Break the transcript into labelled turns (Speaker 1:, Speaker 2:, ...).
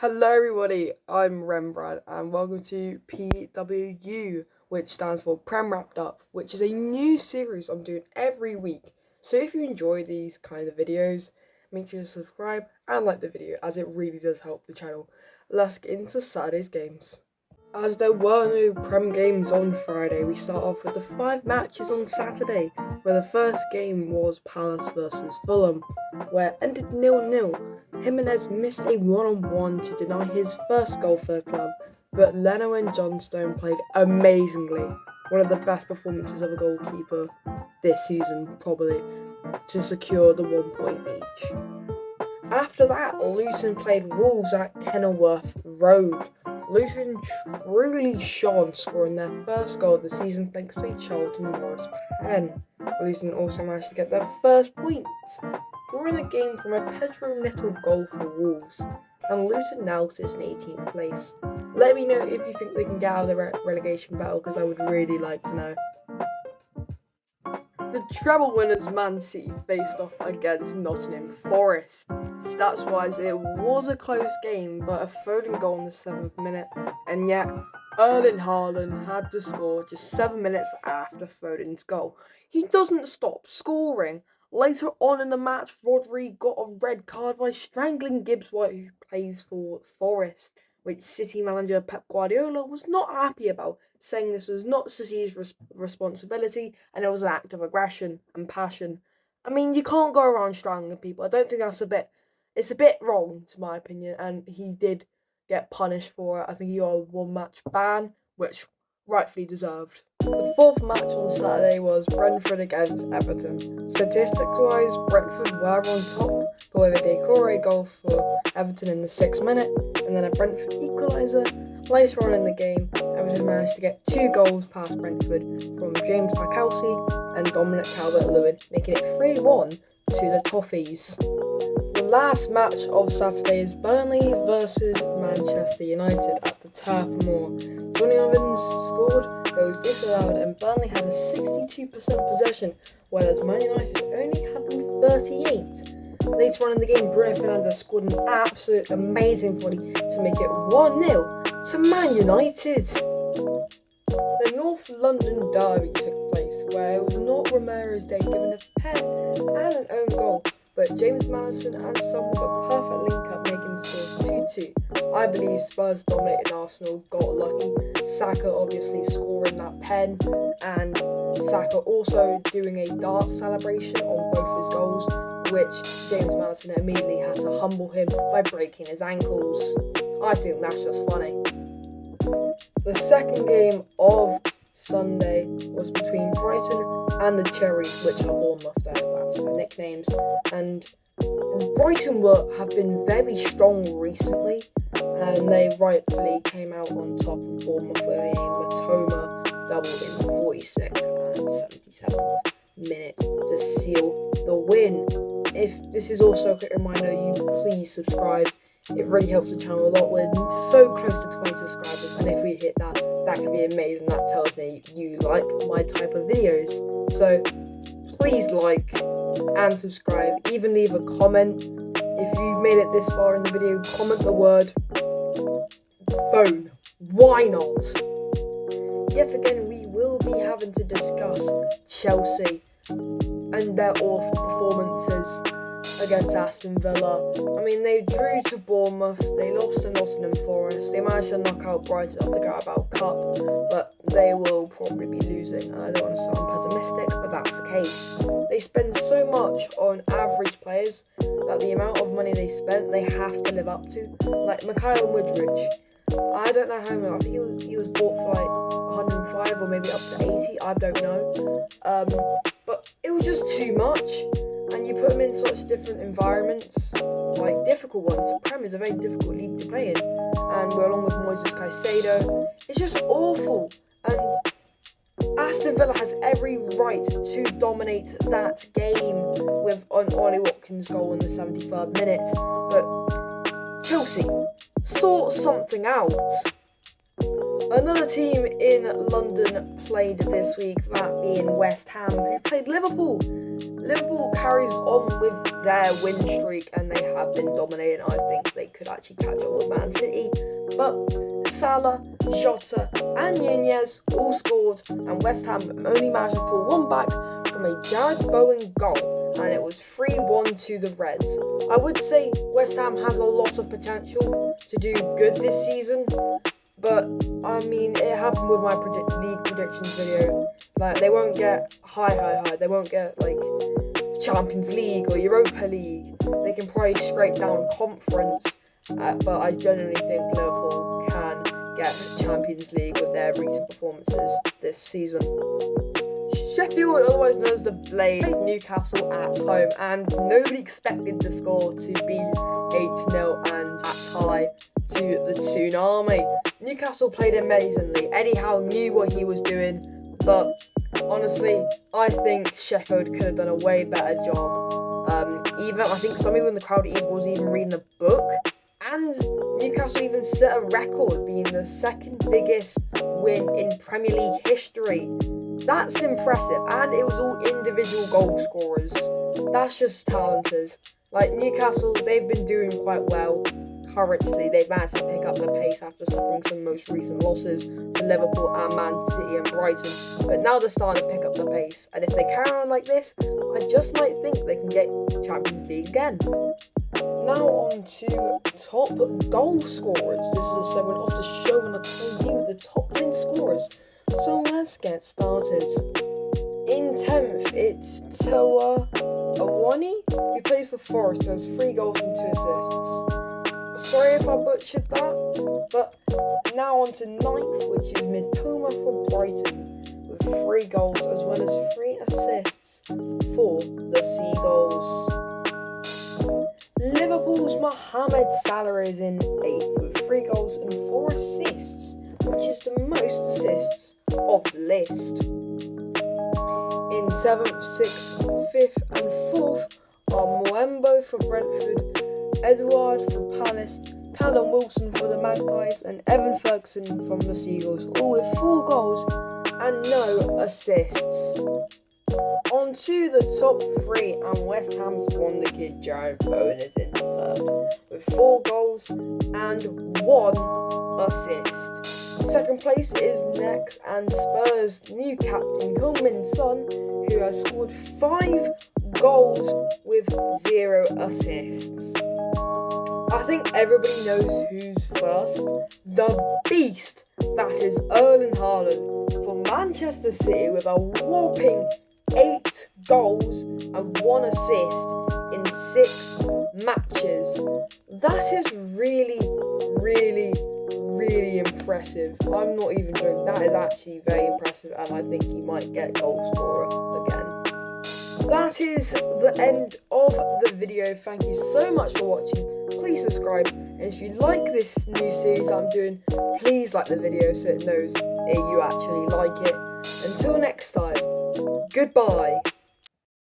Speaker 1: Hello everybody, I'm Rembrandt and welcome to PWU, which stands for Prem Wrapped Up, which is a new series I'm doing every week. So if you enjoy these kind of videos, make sure to subscribe and like the video as it really does help the channel. Let's get into Saturday's games. As there were no Prem games on Friday, we start off with the 5 matches on Saturday, where the first game was Palace versus Fulham, where it ended 0-0. Jimenez missed a one-on-one to deny his first goal for the club, but Leno and Johnstone played amazingly, one of the best performances of a goalkeeper this season probably, to secure the 1 point each. After that, Luton played Wolves at Kenilworth Road. Luton truly shone, scoring their first goal of the season thanks to a Charlton Morris pen. Luton also managed to get their first point, drawing the game from a Pedro Neto goal for Wolves, and Luton now sits in 18th place. Let me know if you think they can get out of the relegation battle, because I would really like to know. The treble winners Man City faced off against Nottingham Forest. Stats-wise, it was a close game, but a Foden goal in the 7th minute, and yet Erling Haaland had to score just 7 minutes after Foden's goal. He doesn't stop scoring. Later on in the match, Rodri got a red card by strangling Gibbs White, who plays for Forest, which City manager Pep Guardiola was not happy about, saying this was not City's responsibility and it was an act of aggression and passion. I mean, you can't go around strangling people. I don't think it's a bit wrong, to my opinion, and he did get punished for it. I think he got a 1-match ban, which rightfully deserved. The 4th match on Saturday was Brentford against Everton. Statistics-wise, Brentford were on top, but with a Decore goal for Everton in the 6th minute, and then a Brentford equaliser. Later on in the game, Everton managed to get 2 goals past Brentford from James Barkowski and Dominic Calvert-Lewin, making it 3-1 to the Toffees. The last match of Saturday is Burnley versus Manchester United at the Turf Moor. Johnny Evans scored, but was disallowed, and Burnley had a 62% possession, whereas Man United only had 38%. Later on in the game, Bruno Fernandes scored an absolute amazing volley to make it 1-0 to Man United. The North London derby took place, where it was not Romero's day given a pen and an own goal, but James Maddison and Son with a perfect link-up making the score 2-2. I believe Spurs dominated Arsenal, got lucky. Saka obviously scoring that pen, and Saka also doing a dance celebration on both his goals, which James Maddison immediately had to humble him by breaking his ankles. I think that's just funny. The second game of Sunday was between Brighton and the Cherries, which are Bournemouth, that's their nicknames, and Brighton have been very strong recently, and they rightfully came out on top of Bournemouth with a Matoma double in the 46th and 77th minute to seal the win. If this is also a quick reminder, you please subscribe. It really helps the channel a lot. We're so close to 20 subscribers, and if we hit that can be amazing. That tells me you like my type of videos. So please like and subscribe. Even leave a comment. If you've made it this far in the video, comment the word phone. Why not? Yet again, we will be having to discuss Chelsea and their awful performances against Aston Villa. I mean, they drew to Bournemouth, they lost to Nottingham Forest, they managed to knock out Brighton off the Carabao Cup, but they will probably be losing, and I don't want to sound pessimistic, but that's the case. They spend so much on average players that the amount of money they spent, they have to live up to. Like Mikhail Mudryk, I don't know how much, I think he was bought for like 105 or maybe up to 80, I don't know. But it was just too much. And you put them in such different environments, like difficult ones. The Prem is a very difficult league to play in, and we're along with Moises Caicedo. It's just awful, and Aston Villa has every right to dominate that game with an Ollie Watkins goal in the 73rd minute. But Chelsea, sort something out. Another team in London played this week, that being West Ham, who played Liverpool. Liverpool carries on with their win streak and they have been dominating. I think they could actually catch up with Man City, but Salah, Jota and Nunez all scored, and West Ham only managed to pull one back from a Jared Bowen goal, and it was 3-1 to the Reds. I would say West Ham has a lot of potential to do good this season, but I mean, it happened with my league predictions video. Like, they won't get high. They won't get like Champions League or Europa League. They can probably scrape down conference, but I genuinely think Liverpool can get Champions League with their recent performances this season. Sheffield, otherwise known as the Blade, played Newcastle at home, and nobody expected the score to be 8-0 and at tie to the Tsunami. Newcastle played amazingly. Eddie Howe knew what he was doing, but honestly, I think Sheffield could have done a way better job. Even I think some people in the crowd wasn't even reading a book, and Newcastle even set a record, being the second biggest win in Premier League history. That's impressive, and it was all individual goal scorers. That's just talented. Like, Newcastle, they've been doing quite well. Currently, they've managed to pick up the pace after suffering some most recent losses to Liverpool and Man City and Brighton. But now they're starting to pick up the pace, and if they carry on like this, I just might think they can get Champions League again. Now on to top goal scorers. This is a segment of the show and I'll tell you the top 10 scorers. So let's get started. In 10th, it's Toa Awani, who plays for Forest, who has 3 goals and 2 assists. Sorry if I butchered that, but now on to 9th, which is Mitoma for Brighton, with 3 goals as well as 3 assists for the Seagulls. Liverpool's Mohamed Salah is in 8th with 3 goals and 4 assists, which is the most assists of the list. In 7th, 6th, 5th and 4th are Moembo for Brentford, Edouard for Palace, Callum Wilson for the Magpies and Evan Ferguson from the Seagulls, all with 4 goals and no assists. On to the top 3, and West Ham's wonder kid Jared Bowen is in 3rd with 4 goals and 1 assist. Second place is Next and Spurs' new captain Heung-min Son, who has scored 5 goals with 0 assists. I think everybody knows who's first. The beast that is Erling Haaland for Manchester City with a whopping 8 goals and 1 assist in 6 matches. That is really impressive. I'm not even joking. That is actually very impressive, and I think he might get goal scorer again. That is the end of the video. Thank you so much for watching. Please subscribe, and if you like this new series I'm doing, please like the video so it knows you actually like it. Until next time, goodbye.